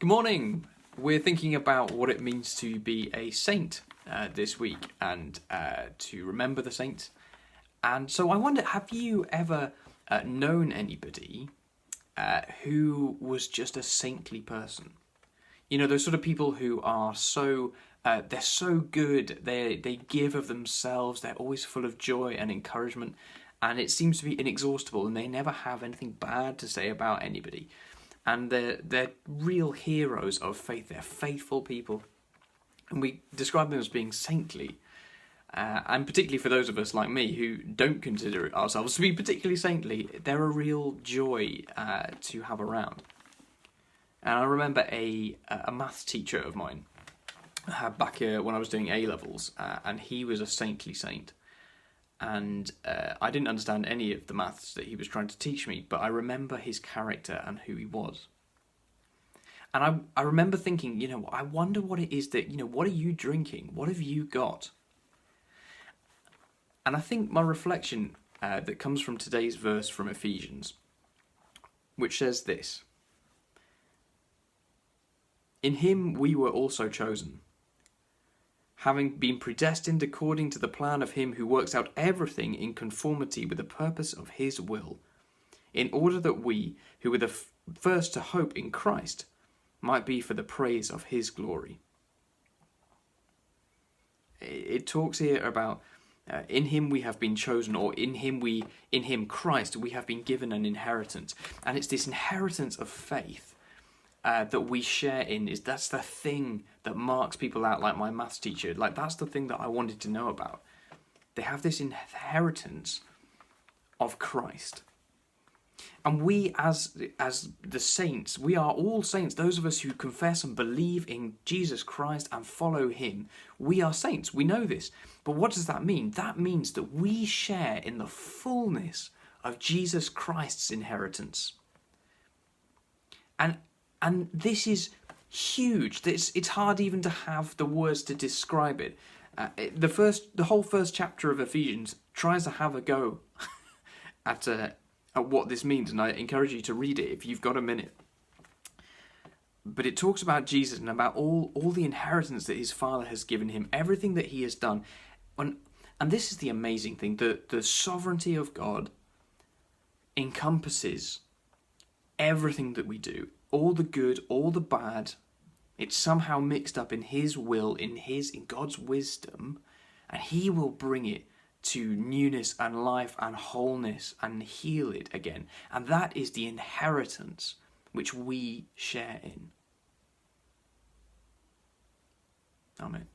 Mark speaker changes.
Speaker 1: Good morning. We're thinking about what it means to be a saint this week and to remember the saints. And so I wonder, have you ever known anybody who was just a saintly person? You know, those sort of people who are so, they're so good, they give of themselves, they're always full of joy and encouragement, and it seems to be inexhaustible, and they never have anything bad to say about anybody. And they're real heroes of faith. They're faithful people. And we describe them as being saintly. And particularly for those of us like me who don't consider ourselves to be particularly saintly, they're a real joy to have around. And I remember a maths teacher of mine back when I was doing A-levels, and he was a saintly saint. And I didn't understand any of the maths that he was trying to teach me, but I remember his character and who he was. And I remember thinking, I wonder what it is that, what are you drinking? What have you got? And I think my reflection that comes from today's verse from Ephesians, which says this: "In him we were also chosen, having been predestined according to the plan of him who works out everything in conformity with the purpose of his will, in order that we, who were the first to hope in Christ, might be for the praise of his glory." It talks here about in him we have been chosen, or in him Christ, we have been given an inheritance. And it's this inheritance of faith that we share in. That's the thing that marks people out, like my maths teacher. Like, that's the thing that I wanted to know about. They have this inheritance of Christ. And we, as the saints, we are all saints. Those of us who confess and believe in Jesus Christ and follow him, we are saints. We know this. But what does that mean? That means that we share in the fullness of Jesus Christ's inheritance. And this is huge. It's hard even to have the words to describe it. The whole first chapter of Ephesians tries to have a go at what this means, and I encourage you to read it if you've got a minute. But it talks about Jesus and about all the inheritance that his Father has given him, everything that he has done. And this is the amazing thing: the sovereignty of God encompasses everything that we do. All the good, all the bad, it's somehow mixed up in his will, in God's wisdom, and he will bring it to newness and life and wholeness and heal it again. And that is the inheritance which we share in. Amen.